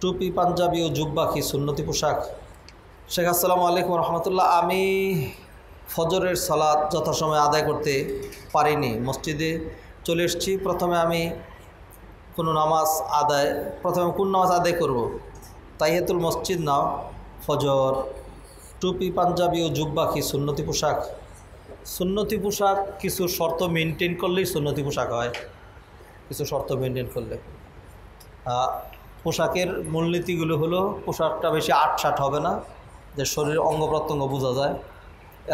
টুপি পাঞ্জাবি ও জুব্বা কি সুন্নতি পোশাক? শেখ আসসালামু আলাইকুম রহমতুল্লাহ। আমি ফজরের সালাত যথাসময়ে আদায় করতে পারিনি, মসজিদে চলে এসেছি। প্রথমে কোন নামাজ আদায় করব? তাহিয়াতুল মসজিদ না ফজর? টুপি পাঞ্জাবি ও জুব্বা কি সুন্নতি পোশাক? সুন্নতি পোশাক কিছু শর্ত মেনটেন করলেই সুন্নতি পোশাক হয়। কিছু শর্ত মেনটেন করলে পোশাকের মূলনীতিগুলো হলো, পোশাকটা বেশি আটসাট হবে না, যে শরীরের অঙ্গ প্রত্যঙ্গ বোঝা যায়,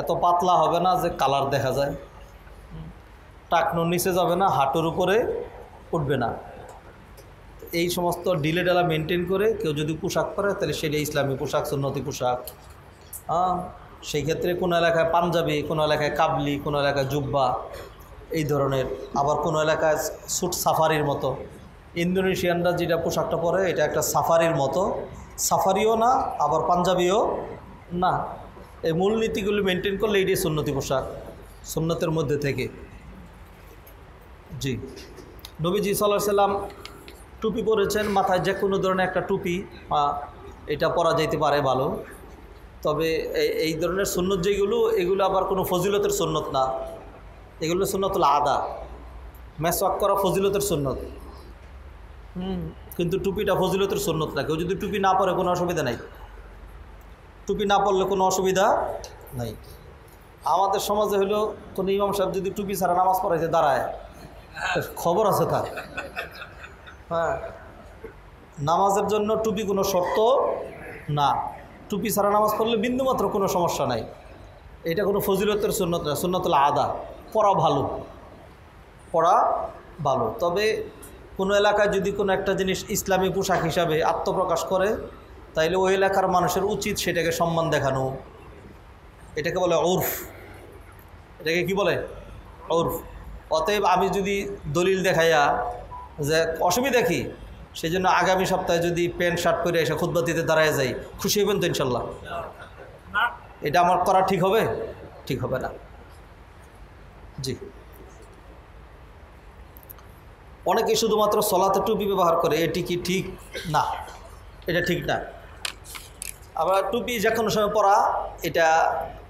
এত পাতলা হবে না যে কালার দেখা যায়, টাকনুর নিচে যাবে না, হাঁটুর উপরে উঠবে না। এই সমস্ত ডিলে ডালা মেনটেন করে কেউ যদি পোশাক পরে তাহলে সেটা ইসলামী পোশাক, সুন্নতি পোশাক। সেই ক্ষেত্রে কোনো এলাকায় পাঞ্জাবি, কোনো এলাকায় কাবলি, কোনো এলাকায় জুব্বা এই ধরনের, আবার কোনো এলাকায় স্যুট সাফারির মতো। ইন্দোনেশিয়ানরা যেটা পোশাকটা পরে এটা একটা সাফারির মতো, সাফারিও না আবার পাঞ্জাবিও না। এই মূলনীতিগুলি মেনটেন করলে এটাই সুন্নতি পোশাক, সুন্নতের মধ্যে থেকে। জি, নবীজি সাল্লাল্লাহু আলাইহি সাল্লাম টুপি পরেছেন, মাথায় যে কোনো ধরনের একটা টুপি এটা পরা যাইতে পারে ভালো। তবে এই ধরনের সুন্নত যেগুলো, এগুলো আবার কোনো ফজিলতের সুন্নত না, এগুলো সুন্নতুল আদা। মেসওয়াক করা ফজিলতের সুন্নত, কিন্তু টুপিটা ফজিলতের সুন্নত না। কেউ যদি টুপি না পরে কোনো অসুবিধা নাই, টুপি না পরলে কোনো অসুবিধা নাই। আমাদের সমাজে হলো কোনো ইমাম সাহেব যদি টুপি ছাড়া নামাজ পড়াইতে দাঁড়ায়, খবর আছে তার। নামাজের জন্য টুপি কোনো শর্ত না, টুপি ছাড়া নামাজ পড়লে বিন্দুমাত্র কোনো সমস্যা নাই। এটা কোনো ফজিলতের সুন্নত না, সুন্নতুল আদা। পড়া ভালো। তবে কোনো এলাকায় যদি কোনো একটা জিনিস ইসলামী পোশাক হিসাবে আত্মপ্রকাশ করে, তাইলে ওই এলাকার মানুষের উচিত সেটাকে সম্মান দেখানো। এটাকে বলে উর্ফ। এটাকে কি বলে? উর্ফ। অতএব আমি যদি দলিল দেখাইয়া যে অসুবিধা কি, সেই জন্য আগামী সপ্তাহে যদি প্যান্ট শার্ট পরে এসে খুতবা দিতে দাঁড়ায় যাই, খুশি হবেন তো ইনশাল্লাহ? এটা আমার করা ঠিক হবে? ঠিক হবে না। জি, অনেকে শুধুমাত্র সলাতে টুপি ব্যবহার করে, এটি কি ঠিক? না, এটা ঠিক না। আবার টুপি যে কোনো সময় পরা এটা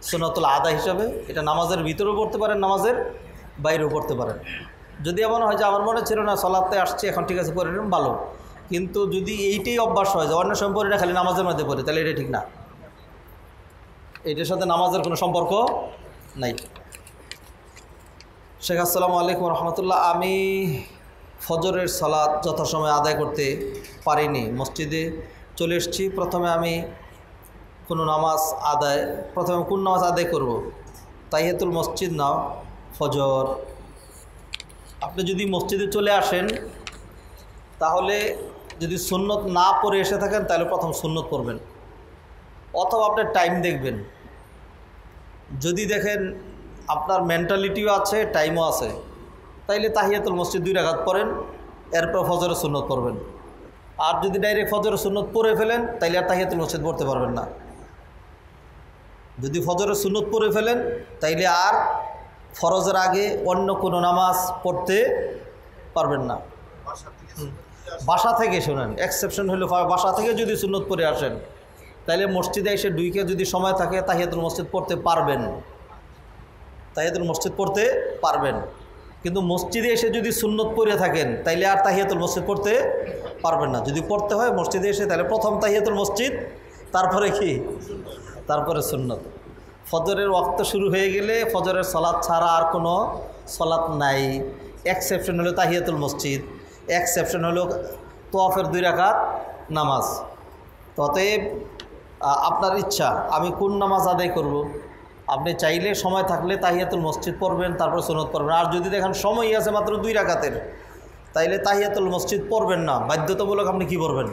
সুন্নতুল আদা হিসাবে, এটা নামাজের ভিতরেও পড়তে পারেন, নামাজের বাইরেও পড়তে পারেন। যদি এমন হয় যে আমার মনে ছিল না, সলাতে আসছে, এখন ঠিক আছে পরে নিন, ভালো। কিন্তু যদি এইটাই অভ্যাস হয় যে অন্য সময় পড়ি না, খালি নামাজের মধ্যে পড়ে, তাহলে এটা ঠিক না। এটার সাথে নামাজের কোনো সম্পর্ক নাই। শেখ আসসালামু আলাইকুম রহমতুল্লাহ। আমি ফজরের সালাত যথাসময়ে আদায় করতে পারিনি, মসজিদে চলে এসেছি। প্রথমে কোন নামাজ আদায় করব? তাহিয়াতুল মসজিদ না ফজর? আপনি যদি মসজিদে চলে আসেন, তাহলে যদি সুন্নত না পড়ে এসে থাকেন, তাহলে প্রথম সুন্নত পড়বেন, অথবা আপনার টাইম দেখবেন। যদি দেখেন আপনার মেন্টালিটিও আছে, টাইমও আছে, তাইলে তাহিয়াতুল মসজিদ 2 রাকাত পড়েন, এরপর ফজরের সুন্নত পড়বেন। আর যদি ডাইরেক্ট ফজরের সুন্নত পড়ে ফেলেন, তাইলে আর তাহিয়াতুল মসজিদ পড়তে পারবেন না। যদি ফজরের সুন্নত পড়ে ফেলেন, তাইলে আর ফরজের আগে অন্য কোনো নামাজ পড়তে পারবেন না। বাসা থেকে শোনেন, এক্সেপশন হলো বাসা থেকে যদি সুন্নত পড়ে আসেন, তাইলে মসজিদে এসে ঢুকে যদি সময় থাকে তাহিয়াতুল মসজিদ পড়তে পারবেন, তাহিয়াতুল মসজিদ পড়তে পারবেন। কিন্তু মসজিদে এসে যদি সুন্নত পড়ে থাকেন, তাইলে আর তাহিয়াতুল মসজিদ পড়তে পারবেন না। যদি পড়তে হয় মসজিদে এসে, তাহলে প্রথম তাহিয়াতুল মসজিদ, তারপরে কি? তারপরে সুন্নত। ফজরের ওয়াক্ত শুরু হয়ে গেলে ফজরের সালাত ছাড়া আর কোনো সালাত নাই। এক্সেপশন হলো তাহিয়াতুল মসজিদ, এক্সেপশন হলো তোয়াফের 2 রাকাত নামাজ। অতএব আপনার ইচ্ছা আমি কোন নামাজ আদায় করব। আপনি চাইলে সময় থাকলে তাহিয়াতুল মসজিদ পড়বেন, তারপর সুন্নত পড়বেন। আর যদি দেখেন সময় আছে মাত্র 2 রাকাতের, তাইলে তাহিয়াতুল মসজিদ পড়বেন না, বাধ্যতামূলক আপনি কি পড়বেন?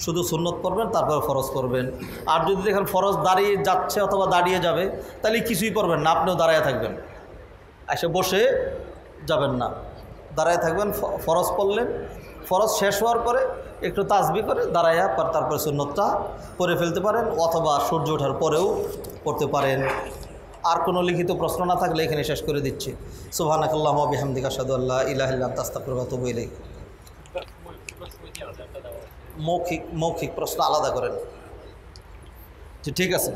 শুধু সুন্নত পড়বেন, তারপর ফরজ পড়বেন। আর যদি দেখেন ফরজ দাঁড়িয়ে যাচ্ছে অথবা দাঁড়িয়ে যাবে, তাহলে কিছুই পড়বেন না, আপনিও দাঁড়ায় থাকবেন, এসে বসে যাবেন না, দাঁড়ায় থাকবেন। ফরজ পড়লেন, ফরজ শেষ হওয়ার পরে একটু তাসবিহ করে দাঁড়াইয়া তারপরে সুন্নতটা পড়ে ফেলতে পারেন, অথবা সূর্য ওঠার পরেও পড়তে পারেন। আর কোনো লিখিত প্রশ্ন না থাকলে এখানে শেষ করে দিচ্ছি। সুবহানাকাল্লাহুম্মা ওয়া বিহামদিকা আশহাদু আল্লা ইলাহা ইল্লা আনতা আস্তাগফিরুকা ওয়া আতুবু ইলাইক। মৌখিক প্রশ্ন আলাদা করেন। যে ঠিক আছে।